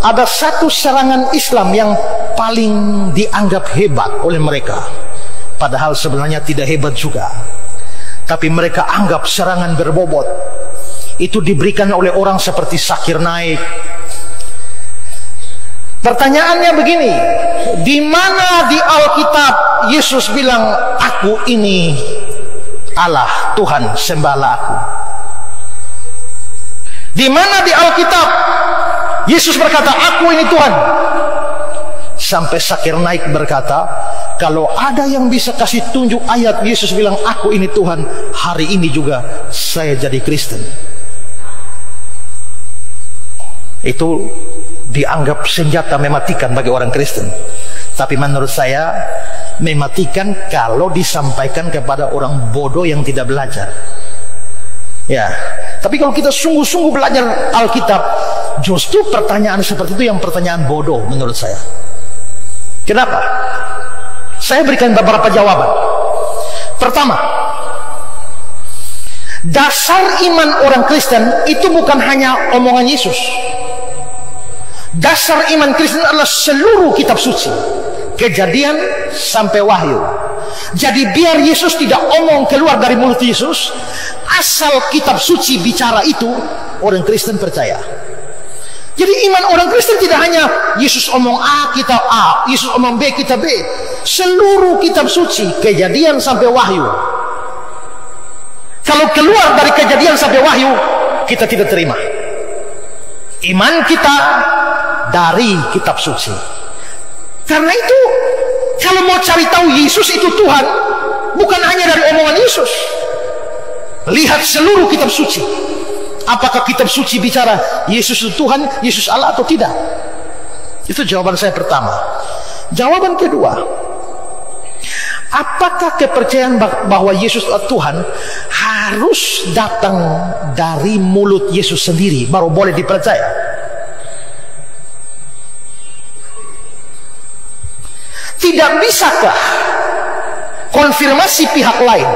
ada satu serangan Islam yang paling dianggap hebat oleh mereka, padahal sebenarnya tidak hebat juga, tapi mereka anggap serangan berbobot. Itu diberikan oleh orang seperti Zakir Naik. Pertanyaannya begini, di mana di Alkitab Yesus bilang, aku ini Allah, Tuhan, sembahlah aku? Di mana di Alkitab Yesus berkata, aku ini Tuhan? Sampai Zakir Naik berkata, kalau ada yang bisa kasih tunjuk ayat Yesus bilang aku ini Tuhan, hari ini juga saya jadi Kristen. Itu dianggap senjata mematikan bagi orang Kristen. Tapi menurut saya mematikan kalau disampaikan kepada orang bodoh yang tidak belajar. Ya, tapi kalau kita sungguh-sungguh belajar Alkitab, justru pertanyaan seperti itu yang pertanyaan bodoh menurut saya. Kenapa? Saya berikan beberapa jawaban. Pertama, dasar iman orang Kristen itu bukan hanya omongan Yesus. Dasar iman Kristen adalah seluruh kitab suci, Kejadian sampai Wahyu. Jadi biar Yesus tidak omong keluar dari mulut Yesus, asal kitab suci bicara itu, orang Kristen percaya. Jadi iman orang Kristen tidak hanya Yesus omong A kita A, Yesus omong B kita B. Seluruh kitab suci, Kejadian sampai Wahyu. Kalau keluar dari Kejadian sampai Wahyu, kita tidak terima. Iman kita dari kitab suci. Karena itu, kalau mau cari tahu Yesus itu Tuhan, bukan hanya dari omongan Yesus. Lihat seluruh kitab suci. Apakah kitab suci bicara Yesus itu Tuhan, Yesus Allah atau tidak? Itu jawaban saya pertama. Jawaban kedua, apakah kepercayaan bahwa Yesus adalah Tuhan harus datang dari mulut Yesus sendiri baru boleh dipercaya? Tidak bisakah konfirmasi pihak lain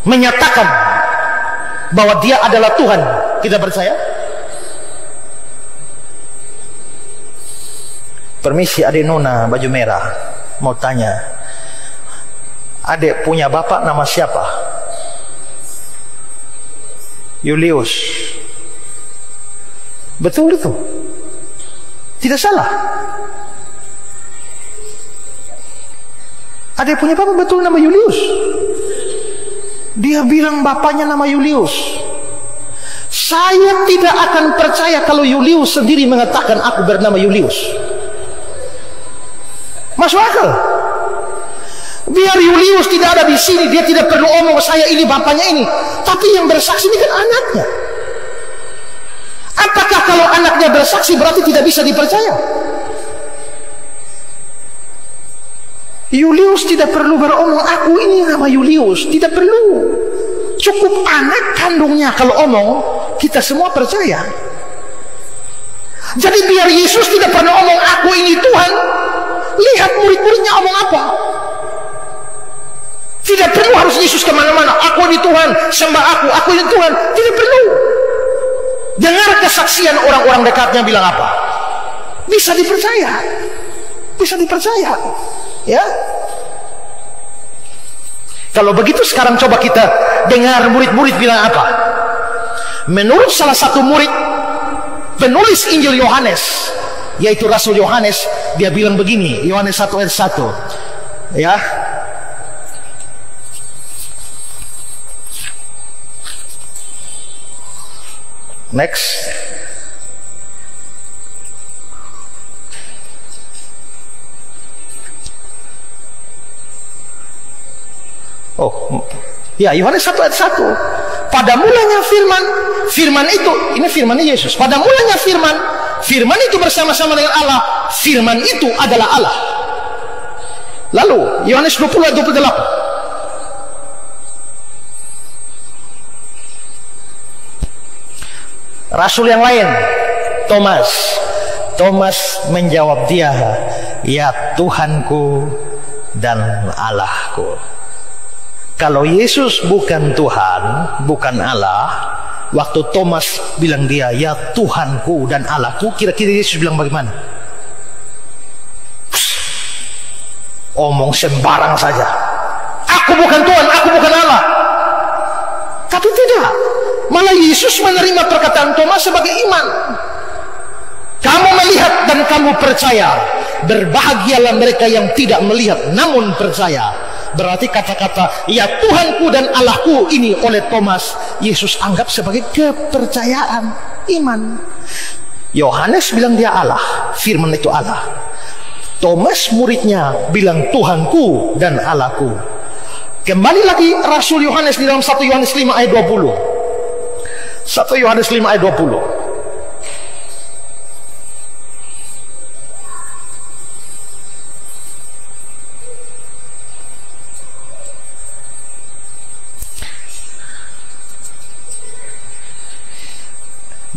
menyatakan bahwa dia adalah Tuhan, kita percaya? Permisi adik Nona baju merah, mau tanya, adik punya bapak nama siapa? Julius. Betul itu? Tidak salah. Adik punya bapak betul nama Julius. Dia bilang bapaknya nama Julius. Saya tidak akan percaya kalau Julius sendiri mengatakan aku bernama Julius. Masuk akal? Biar Julius tidak ada di sini, dia tidak perlu omong saya ini bapaknya ini. Tapi yang bersaksi ini kan anaknya. Apakah kalau anaknya bersaksi berarti tidak bisa dipercaya? Julius tidak perlu beromong aku ini nama Julius, tidak perlu. Cukup anak kandungnya kalau omong, kita semua percaya. Jadi biar Yesus tidak pernah omong aku ini Tuhan, lihat murid-muridnya omong apa. Tidak perlu harus Yesus kemana-mana, aku ini Tuhan, sembah aku ini Tuhan. Tidak perlu. Dengar kesaksian orang-orang dekatnya bilang apa, bisa dipercaya. Bisa dipercaya. Ya. Kalau begitu sekarang coba kita dengar murid-murid bilang apa. Menurut salah satu murid penulis Injil Yohanes, yaitu Rasul Yohanes, dia bilang begini, Yohanes 1 ayat 1. Ya. Next. Oh, ya Yohanes 1 ayat 1. Pada mulanya firman, firman itu, ini firman Yesus. Pada mulanya firman, firman itu bersama-sama dengan Allah, firman itu adalah Allah. Lalu Yohanes 20 ayat 28. Rasul yang lain, Thomas menjawab dia, ya Tuhanku dan Allahku. Kalau Yesus bukan Tuhan, bukan Allah, Waktu Thomas bilang dia, ya Tuhanku dan Allahku, kira-kira Yesus bilang bagaimana? Omong sembarang saja. Aku bukan Tuhan, aku bukan Allah. Tapi tidak. Malah Yesus menerima perkataan Thomas sebagai iman. Kamu melihat dan kamu percaya. Berbahagialah mereka yang tidak melihat namun percaya. Berarti kata-kata ya Tuhanku dan Allahku ini oleh Thomas, Yesus anggap sebagai kepercayaan, iman. Yohanes bilang dia Allah, firman itu Allah. Thomas muridnya bilang Tuhanku dan Allahku. Kembali lagi Rasul Yohanes di dalam 1 Yohanes 5 ayat 20. 1 Yohanes 5 ayat 20.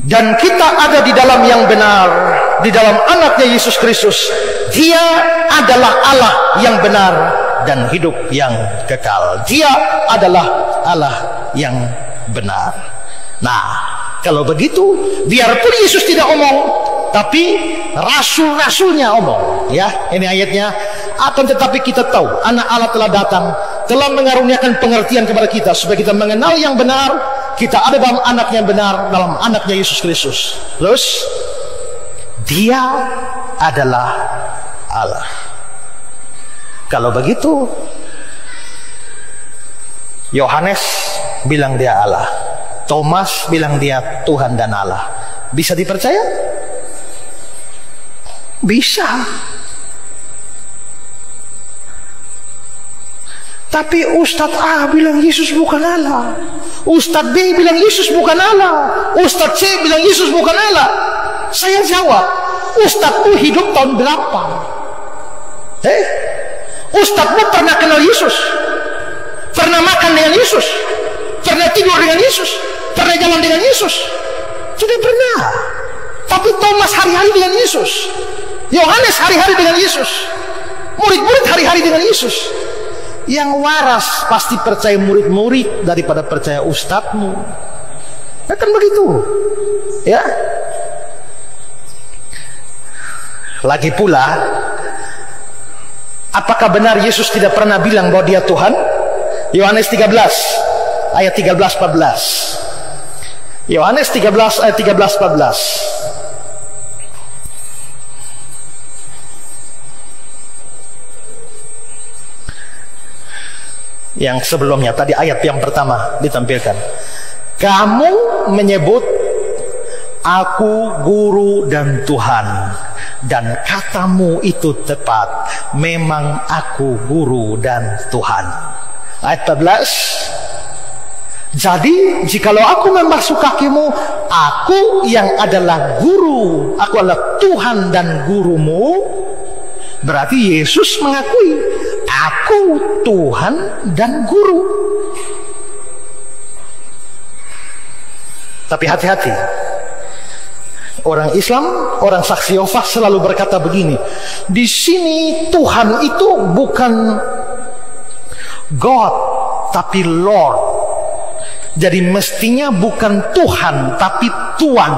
Dan kita ada di dalam yang benar, di dalam anaknya Yesus Kristus. Dia adalah Allah yang benar dan hidup yang kekal. Dia adalah Allah yang benar. Nah, kalau begitu, biarpun Yesus tidak omong, tapi rasul-rasulnya omong. Ya, ini ayatnya. Akan tetapi kita tahu, anak Allah telah datang, telah mengaruniakan pengertian kepada kita, supaya kita mengenal yang benar. Kita ada dalam anaknya yang benar, dalam anaknya Yesus Kristus. Terus, dia adalah Allah. Kalau begitu, Yohanes bilang dia Allah, Thomas bilang dia Tuhan dan Allah. Bisa dipercaya? Bisa. Tapi Ustadz A bilang Yesus bukan Allah, Ustadz B bilang Yesus bukan Allah, Ustadz C bilang Yesus bukan Allah. Saya jawab, Ustadzmu hidup tahun berapa? Ustadzmu pernah kenal Yesus? Pernah makan dengan Yesus? Pernah tidur dengan Yesus? Pernah jalan dengan Yesus? Tidak pernah. Tapi Thomas hari-hari dengan Yesus, Yohanes hari-hari dengan Yesus, murid-murid hari-hari dengan Yesus. Yang waras pasti percaya murid-murid daripada percaya ustadzmu. Kan begitu, ya. Lagi pula, apakah benar Yesus tidak pernah bilang bahwa dia Tuhan? Yohanes 13 ayat 13-14. Yohanes 13 ayat 13-14. Yang sebelumnya tadi ayat yang pertama ditampilkan. Kamu menyebut aku guru dan Tuhan, dan katamu itu tepat, memang aku guru dan Tuhan. Ayat 14. Jadi jikalau aku membasuh kakimu, aku yang adalah guru, aku adalah Tuhan dan gurumu, berarti Yesus mengakui aku Tuhan dan guru. Tapi hati-hati, orang Islam, orang saksi Yehova selalu berkata begini, di sini Tuhan itu bukan God tapi Lord. Jadi mestinya bukan Tuhan tapi Tuan.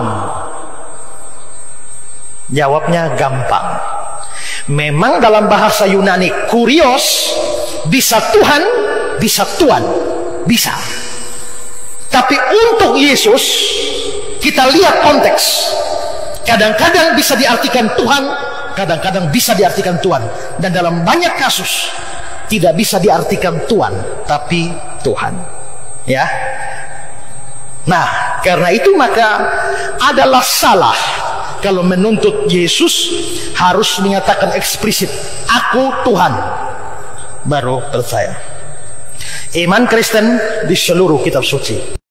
Jawabnya gampang. Memang dalam bahasa Yunani kurios bisa Tuhan, bisa Tuan, bisa. Tapi untuk Yesus kita lihat konteks. Kadang-kadang bisa diartikan Tuhan, kadang-kadang bisa diartikan Tuan, dan dalam banyak kasus tidak bisa diartikan Tuan, tapi Tuhan. Ya. Nah, karena itu maka adalah salah kalau menuntut Yesus harus menyatakan eksplisit, aku Tuhan, baru percaya. Iman Kristen di seluruh kitab suci.